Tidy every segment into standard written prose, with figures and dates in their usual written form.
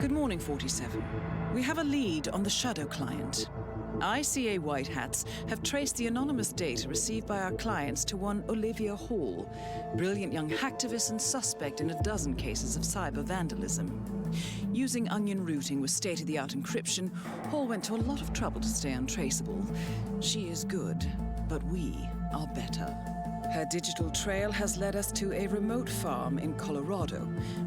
Good morning, 47. We have a lead on the Shadow client. ICA White Hats have traced the anonymous data received by our clients to one Olivia Hall, brilliant young hacktivist and suspect in a dozen cases of cyber vandalism. Using onion routing with state-of-the-art encryption, Hall went to a lot of trouble to stay untraceable. She is good, but we are better. Her digital trail has led us to a remote farm in Colorado,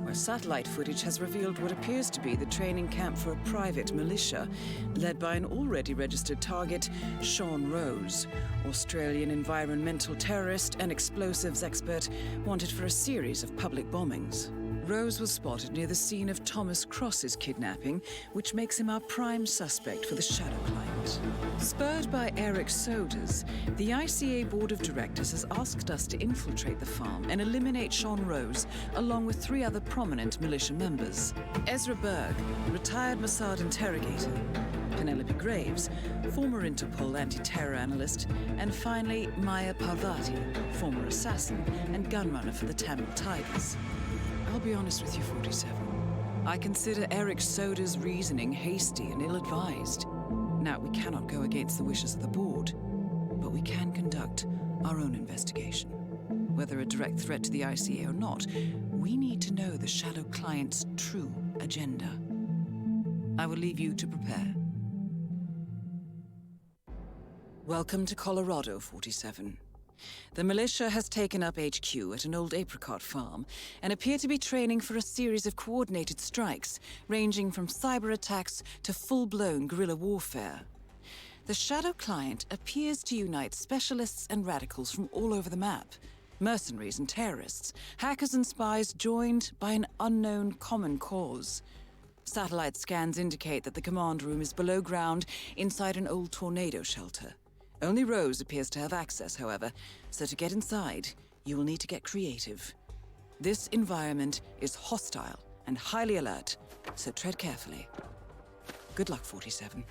where satellite footage has revealed what appears to be the training camp for a private militia, led by an already registered target, Sean Rose, Australian environmental terrorist and explosives expert wanted for a series of public bombings. Rose was spotted near the scene of Thomas Cross's kidnapping, which makes him our prime suspect for the Shadow client. Spurred by Eric Soders, the ICA Board of Directors has asked us to infiltrate the farm and eliminate Sean Rose, along with 3 other prominent militia members. Ezra Berg, retired Mossad interrogator, Penelope Graves, former Interpol anti-terror analyst, and finally Maya Parvati, former assassin and gunrunner for the Tamil Tigers. I'll be honest with you, 47. I consider Eric Soda's reasoning hasty and ill-advised. Now, we cannot go against the wishes of the board, but we can conduct our own investigation. Whether a direct threat to the ICA or not, we need to know the Shadow client's true agenda. I will leave you to prepare. Welcome to Colorado, 47. The militia has taken up HQ at an old apricot farm and appear to be training for a series of coordinated strikes, ranging from cyber attacks to full-blown guerrilla warfare. The Shadow client appears to unite specialists and radicals from all over the map, mercenaries and terrorists, hackers and spies joined by an unknown common cause. Satellite scans indicate that the command room is below ground inside an old tornado shelter. Only Rose appears to have access, however, so to get inside, you will need to get creative. This environment is hostile and highly alert, so tread carefully. Good luck, 47.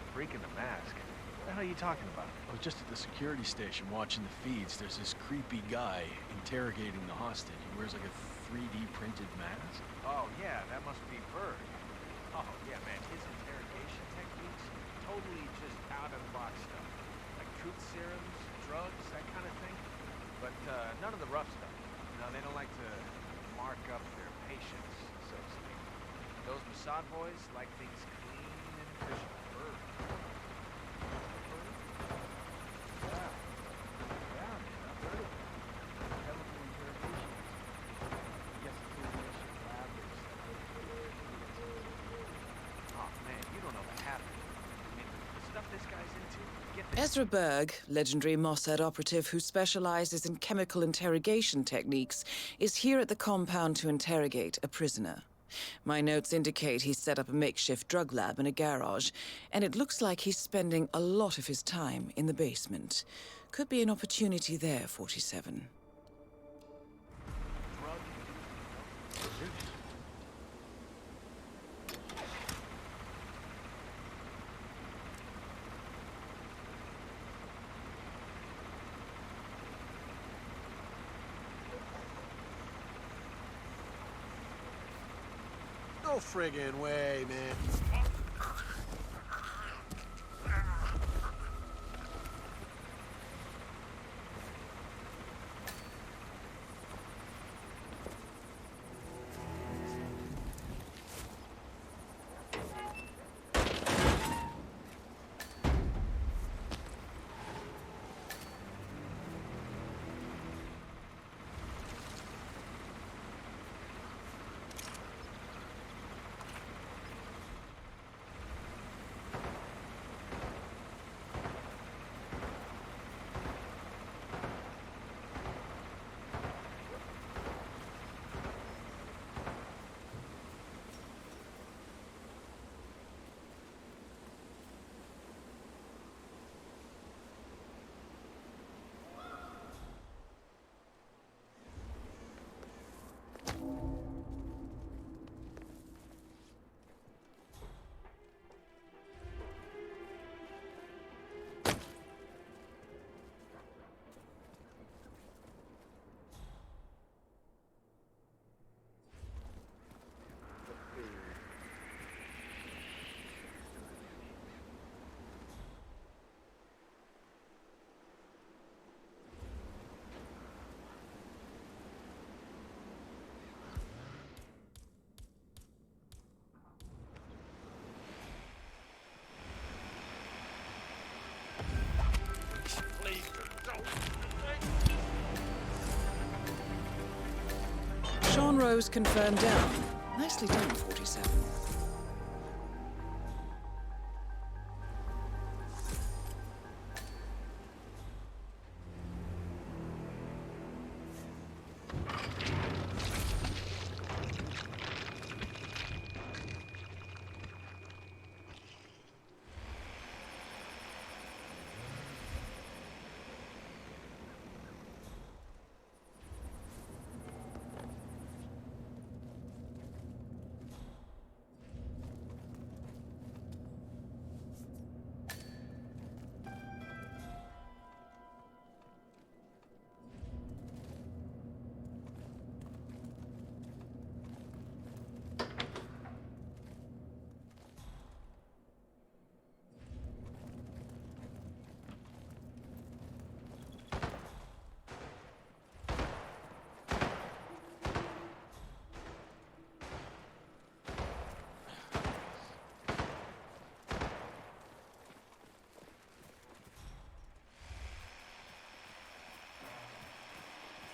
Freak in the mask? What the hell are you talking about? I was just at the security station watching the feeds. There's this creepy guy interrogating the hostage. He wears like a 3D printed mask. Oh, yeah, that must be Berg. Oh, yeah, man, his interrogation techniques, totally just out-of-the-box stuff. Like truth serums, drugs, that kind of thing. But none of the rough stuff. You know, they don't like to mark up their patients, so to speak. Those Mossad boys like things clean and efficient. Ezra Berg, legendary Mossad operative who specializes in chemical interrogation techniques, is here at the compound to interrogate a prisoner. My notes indicate he's set up a makeshift drug lab in a garage, and it looks like he's spending a lot of his time in the basement. Could be an opportunity there, 47. No friggin' way, man. Sean Rose confirmed down. Nicely done, 47.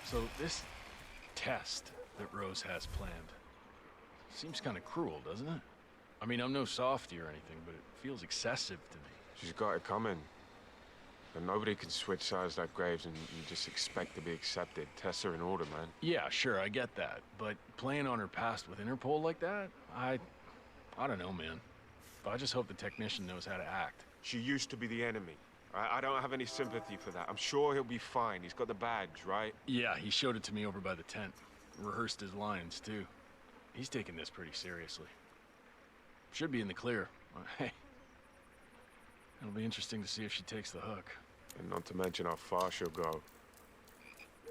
So this test that Rose has planned seems kind of cruel, doesn't it? I mean, I'm no softie or anything, but it feels excessive to me. She's got it coming. And nobody can switch sides like Graves and just expect to be accepted. Tests are in order, man. Yeah, sure, I get that. But playing on her past with Interpol like that? I don't know, man. I just hope the technician knows how to act. She used to be the enemy. I don't have any sympathy for that. I'm sure he'll be fine. He's got the badge, right? Yeah, he showed it to me over by the tent. Rehearsed his lines, too. He's taking this pretty seriously. Should be in the clear. Hey. It'll be interesting to see if she takes the hook. And not to mention how far she'll go.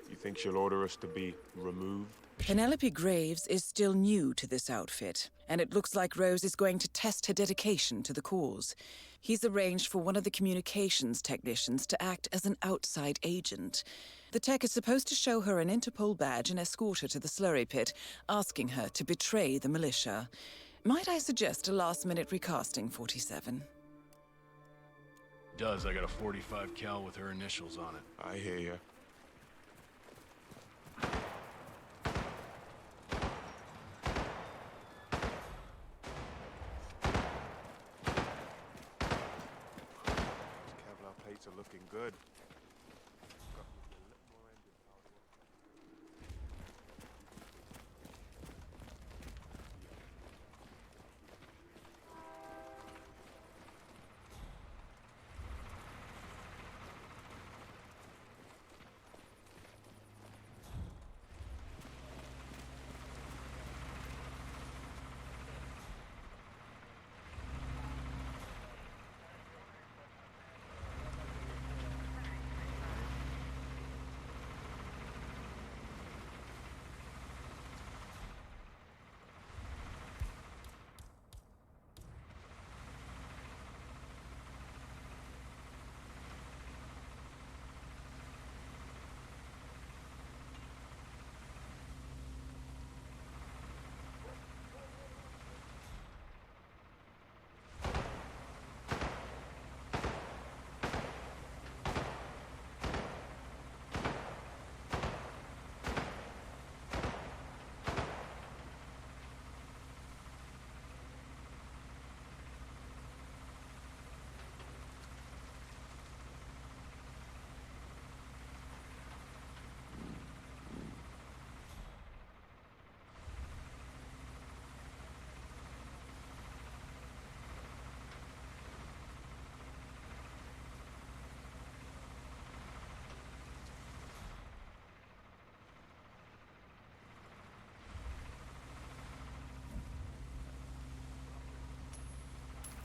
You think she'll order us to be removed? Penelope Graves is still new to this outfit, and it looks like Rose is going to test her dedication to the cause. He's arranged for one of the communications technicians to act as an outside agent. The tech is supposed to show her an Interpol badge and escort her to the slurry pit, asking her to betray the militia. Might I suggest a last-minute recasting, 47? Does. I got a 45 cal with her initials on it. I hear you. Kevlar plates are looking good.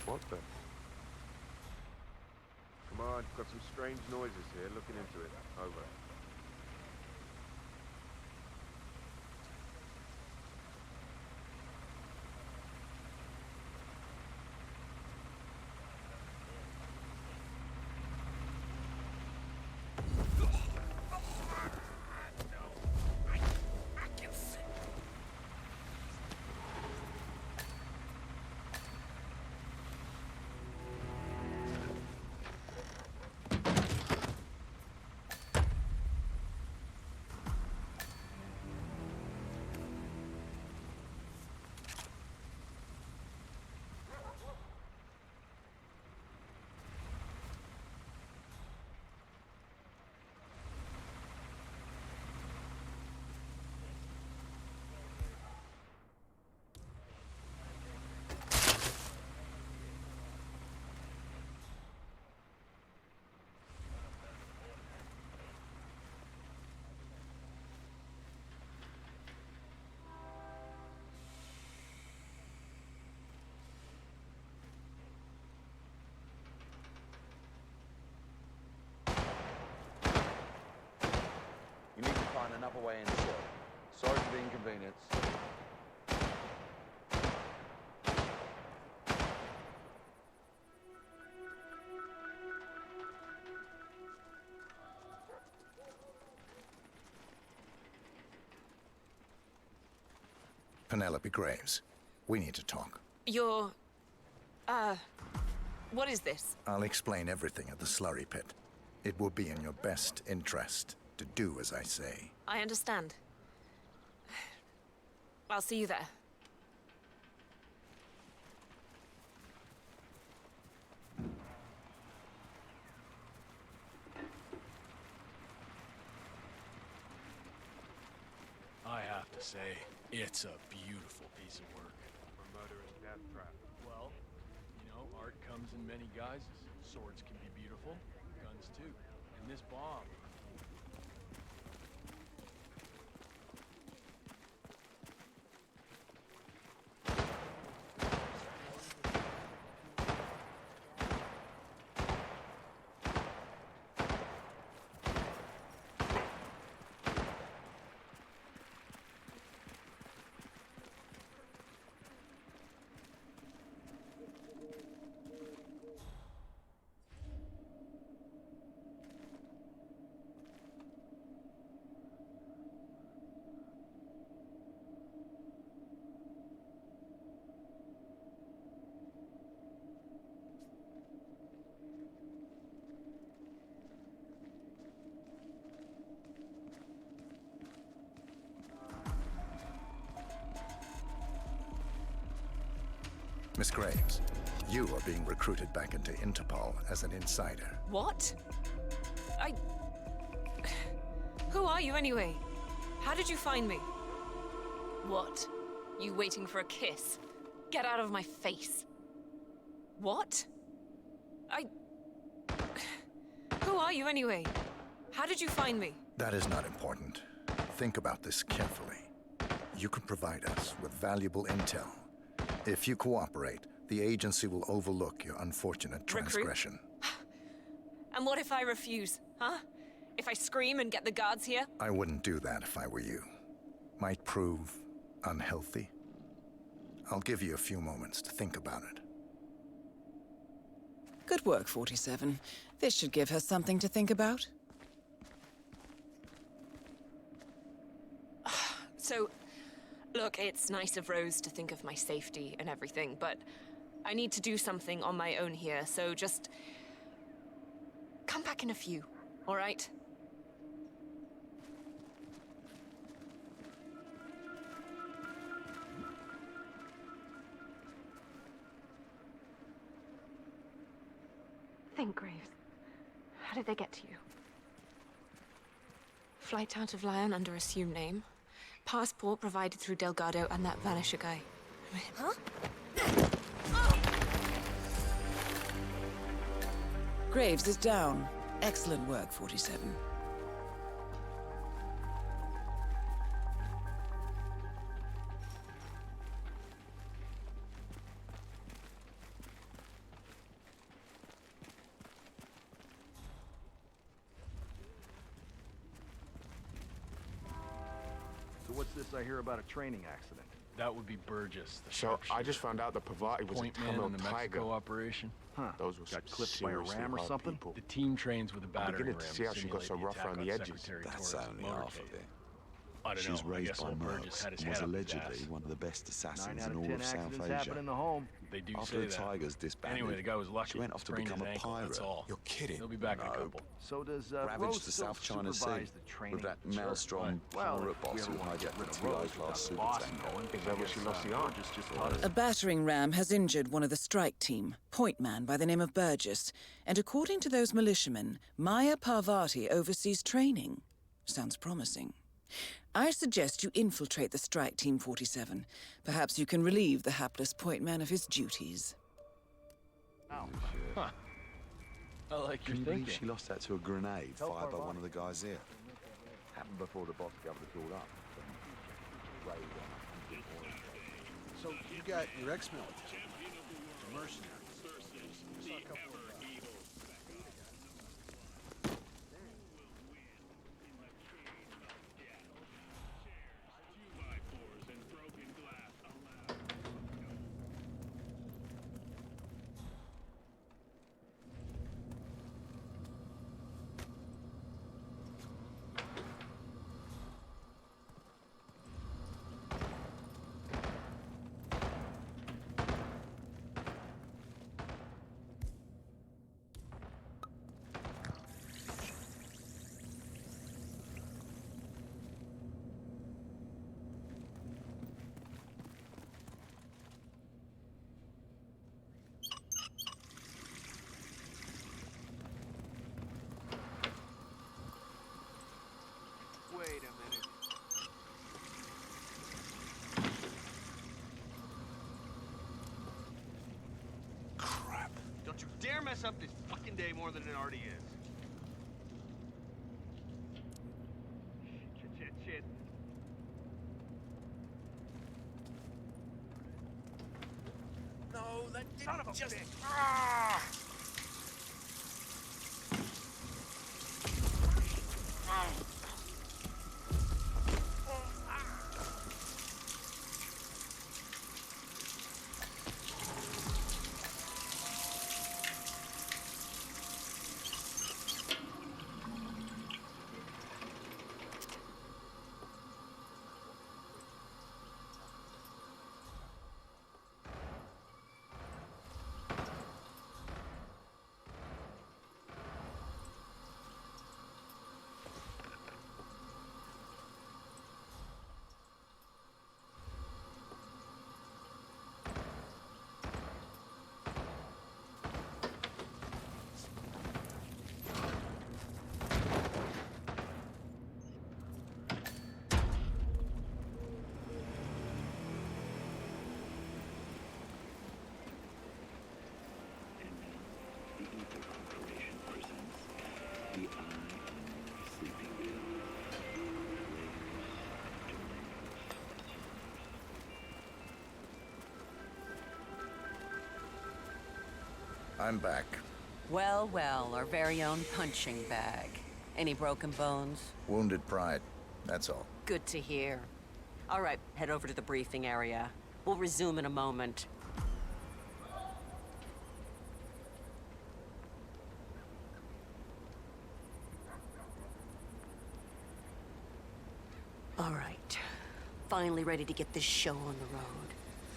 What the? Come on, got some strange noises here. Looking into it. Over. down and up away inside. Sorry for the inconvenience. Penelope Graves, we need to talk. You're... what is this? I'll explain everything at the slurry pit. It will be in your best interest to do as I say. I understand. I'll see you there. I have to say, it's a beautiful piece of work. A murderous death trap. Well, you know, art comes in many guises. Swords can be beautiful, guns too. And this bomb. Miss Graves, you are being recruited back into Interpol as an insider. What? Who are you anyway? How did you find me? What? You waiting for a kiss? Get out of my face. What? Who are you anyway? How did you find me? That is not important. Think about this carefully. You can provide us with valuable intel. If you cooperate, the agency will overlook your unfortunate transgression. And what if I refuse, huh? If I scream and get the guards here? I wouldn't do that if I were you. Might prove unhealthy. I'll give you a few moments to think about it. Good work, 47. This should give her something to think about. So, look, it's nice of Rose to think of my safety and everything, but I need to do something on my own here, so just come back in a few, all right? Think, Graves. How did they get to you? Flight out of Lyon under assumed name. Passport provided through Delgado and that Vanisher guy. Huh? Graves is down. Excellent work, 47. So what's this I hear about a training accident? That would be Burgess, the So sharpshooter. I just found out the Pavati was a Point man Tamil in the tiger. Mexico operation. Huh. Those were Got some clipped by a seriously ram or hard something? people. The team trains with a battering beginning ram to see how she got so simulate rough attack around on the edges. Secretary That's Torres' only half motorcade. of it. I don't She was know. I raised guess by old Burgess mercs had his and head was up his allegedly ass. one of the best assassins 9 out in of all 10 of South accidents Asia. happen in the home. They do After say the that. Tigers disbanded, Anyway, the guy was lucky. she went off to Sprained become his a ankle, pirate. That's all. You're kidding. He'll be back in a No. couple. So does Ravaged Rose the still South China Sea supervise the training? with that Sure. maelstrom Well, pirate if we boss ever who want to get hijacked rid the of 2 Rose, class we've got the boss supertanker. going. Is that what she lost the arm? Burgess just taught us. A battering ram has injured one of the strike team, point man by the name of Burgess, and according to those militiamen, Maya Parvati oversees training. Sounds promising. I suggest you infiltrate the strike team, 47. Perhaps you can relieve the hapless point man of his duties. Ow. Huh. I like Can your you believe thinking. she lost that to a grenade Tell fired by Parvati. one of the guys here? Happened before the boss gathered us all up. So you got your ex-military, your mercenaries. I saw a couple of mess up this fucking day more than it already is. Shit. No, that Son of a just... bitch. Ah! I'm back. Well, our very own punching bag. Any broken bones? Wounded pride, that's all. Good to hear. All right, head over to the briefing area. We'll resume in a moment. All right. Finally ready to get this show on the road.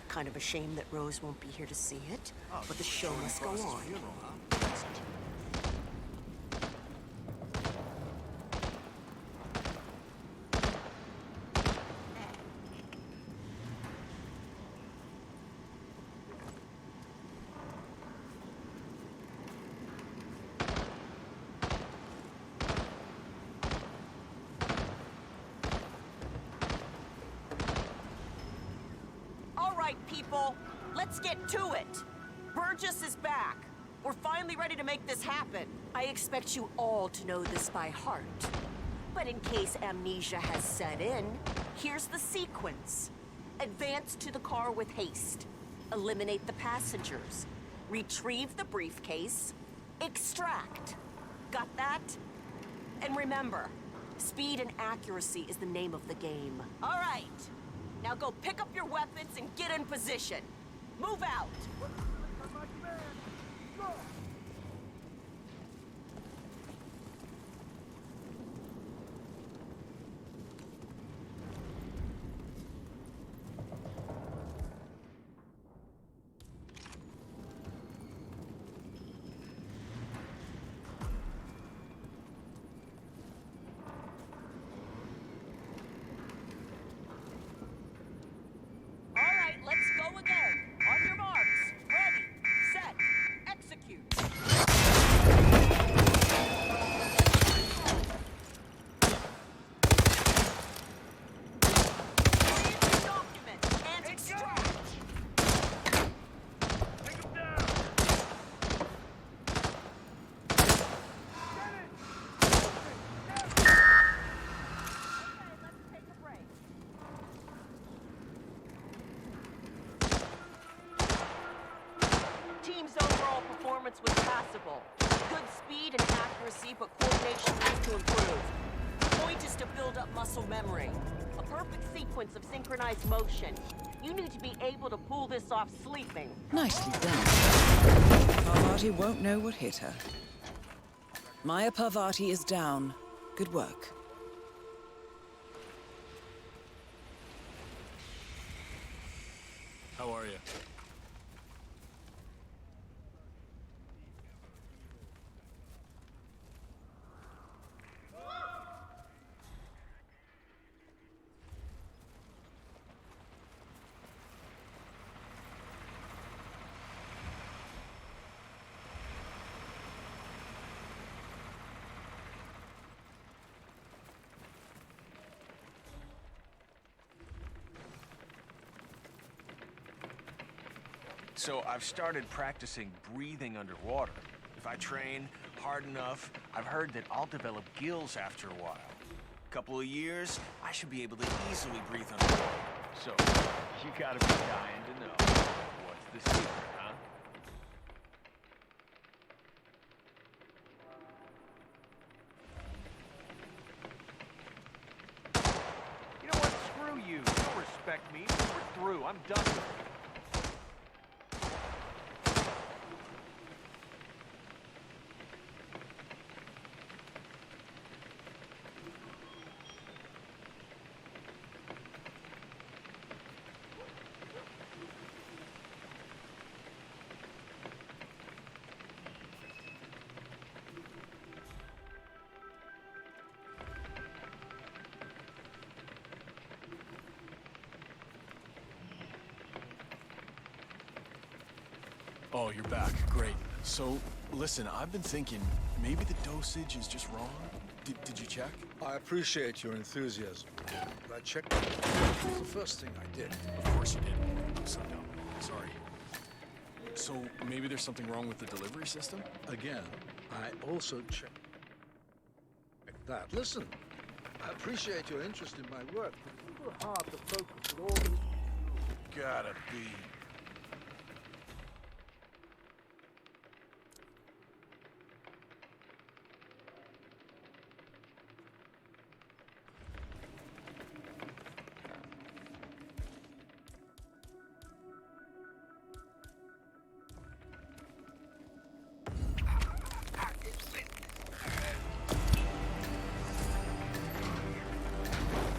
Kind of a shame that Rose won't be here to see it, but the show must go on. People, let's get to it. Burgess is back. We're finally ready to make this happen. I expect you all to know this by heart. But in case amnesia has set in, here's the sequence. Advance to the car with haste. Eliminate the passengers. Retrieve the briefcase. Extract. Got that? And remember, speed and accuracy is the name of the game. All right. Now go pick up your weapons and get in position. Move out! Let's go again. On your marks. Ready, set, execute. Read the document and extract. Take him down. Okay, let's take a break. Team's overall performance was passable. Good speed and accuracy, but coordination needs to improve. The point is to build up muscle memory. A perfect sequence of synchronized motion. You need to be able to pull this off sleeping. Nicely done. Parvati won't know what hit her. Maya Parvati is down. Good work. How are you? So I've started practicing breathing underwater. If I train hard enough, I've heard that I'll develop gills after a while. Couple of years, I should be able to easily breathe underwater. So, you gotta be dying to know. What's the secret, huh? You know what? Screw you. You don't respect me. We're through. I'm done with it. Oh, you're back. Great. So, listen, I've been thinking maybe the dosage is just wrong. Did you check? I appreciate your enthusiasm, but I checked. It was the first thing I did. Of course you did. I'm so dumb. Sorry. So, maybe there's something wrong with the delivery system? Again, I also checked that. Listen, I appreciate your interest in my work, but it's a little hard to focus with all this. Gotta be.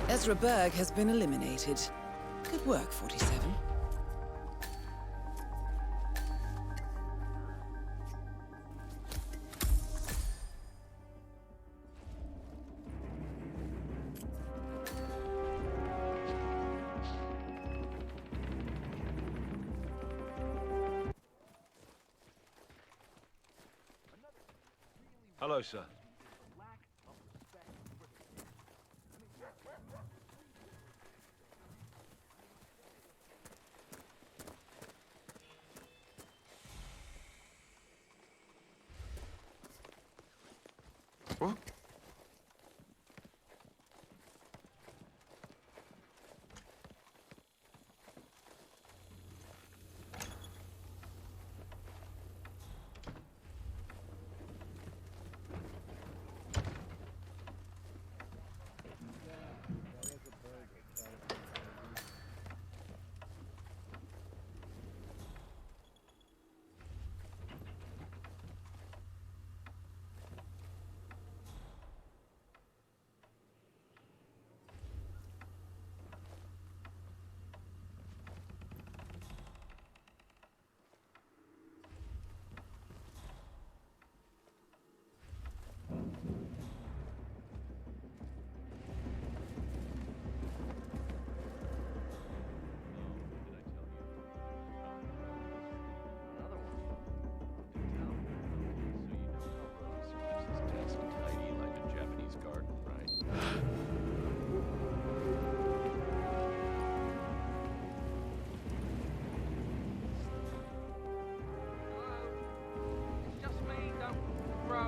Ezra Berg has been eliminated. Good work, 47. Hello, sir. What?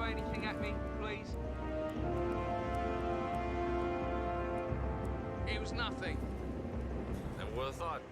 Anything at me, please? It was nothing. Never would have thought.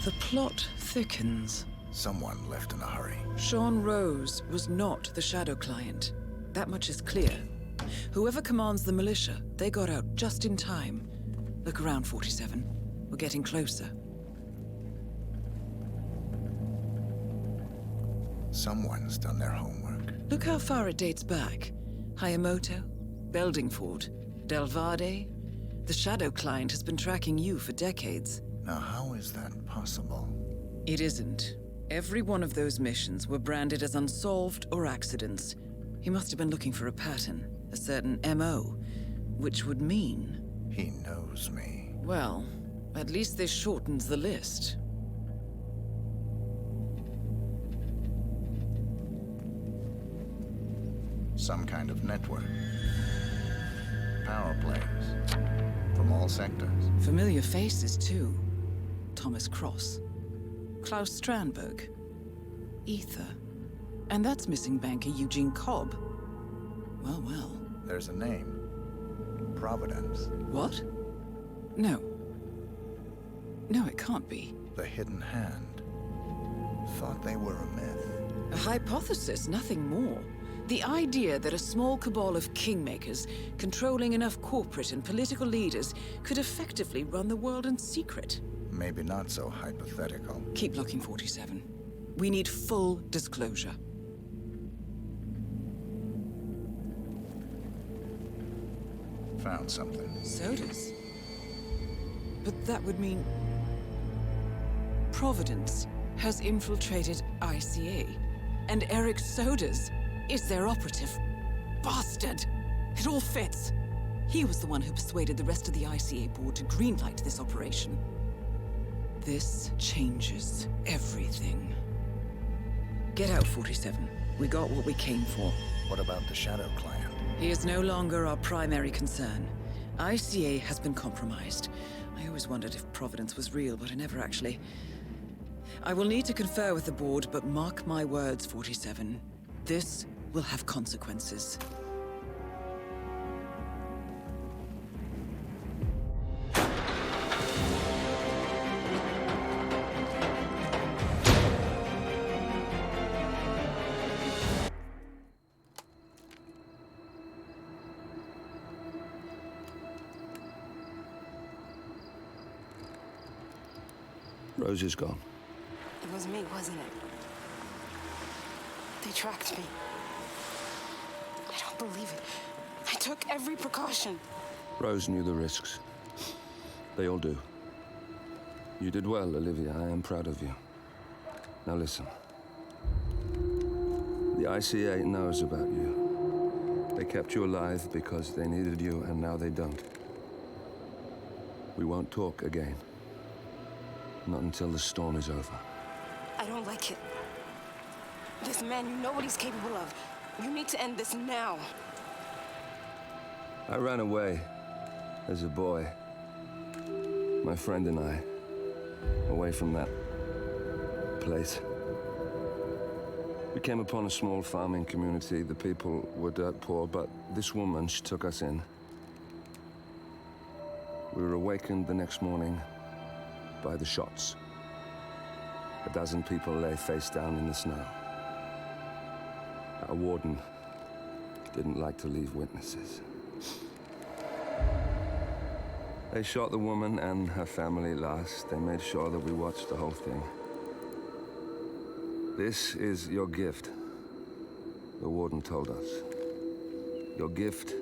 The plot thickens. Someone left in a hurry. Sean Rose was not the Shadow Client. That much is clear. Whoever commands the militia, they got out just in time. Look around, 47. We're getting closer. Someone's done their homework. Look how far it dates back. Hayamoto, Beldingford, Delvade. The Shadow Client has been tracking you for decades. Now, how is that possible? It isn't. Every one of those missions were branded as unsolved or accidents. He must have been looking for a pattern, a certain MO, which would mean... He knows me. Well, at least this shortens the list. Some kind of network. Power plays. From all sectors. Familiar faces, too. Thomas Cross. Klaus Strandberg. Ether. And that's missing banker Eugene Cobb. Well, well. There's a name. Providence. What? No. No, it can't be. The Hidden Hand. Thought they were a myth. A hypothesis, nothing more. The idea that a small cabal of kingmakers, controlling enough corporate and political leaders, could effectively run the world in secret. Maybe not so hypothetical. Keep looking, 47. We need full disclosure. Found something. Sodas? But that would mean... Providence has infiltrated ICA, and Eric Sodas is their operative. Bastard! It all fits. He was the one who persuaded the rest of the ICA board to greenlight this operation. This changes everything. Get out, 47. We got what we came for. What about the Shadow Client? He is no longer our primary concern. ICA has been compromised. I always wondered if Providence was real, but I never actually... I will need to confer with the board, but mark my words, 47. This will have consequences. Rose is gone. It was me, wasn't it? They tracked me. I don't believe it. I took every precaution. Rose knew the risks. They all do. You did well, Olivia. I am proud of you. Now listen. The ICA knows about you. They kept you alive because they needed you, and now they don't. We won't talk again. Not until the storm is over. I don't like it. This man, you know what he's capable of. You need to end this now. I ran away as a boy. My friend and I, away from that place. We came upon a small farming community. The people were dirt poor, but this woman, she took us in. We were awakened the next morning by the shots. A dozen people lay face down in the snow. Our warden didn't like to leave witnesses. They shot the woman and her family last. They made sure that we watched the whole thing. This is your gift, the warden told us. Your gift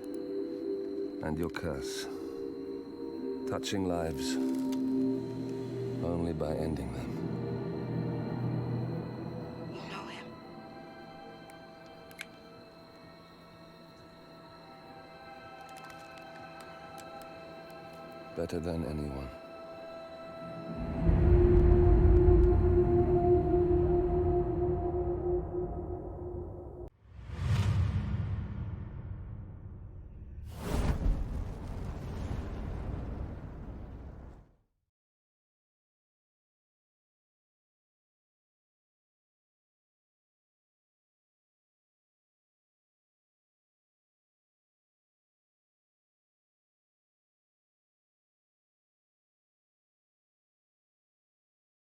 and your curse. Touching lives only by ending them. You know him. Better than anyone.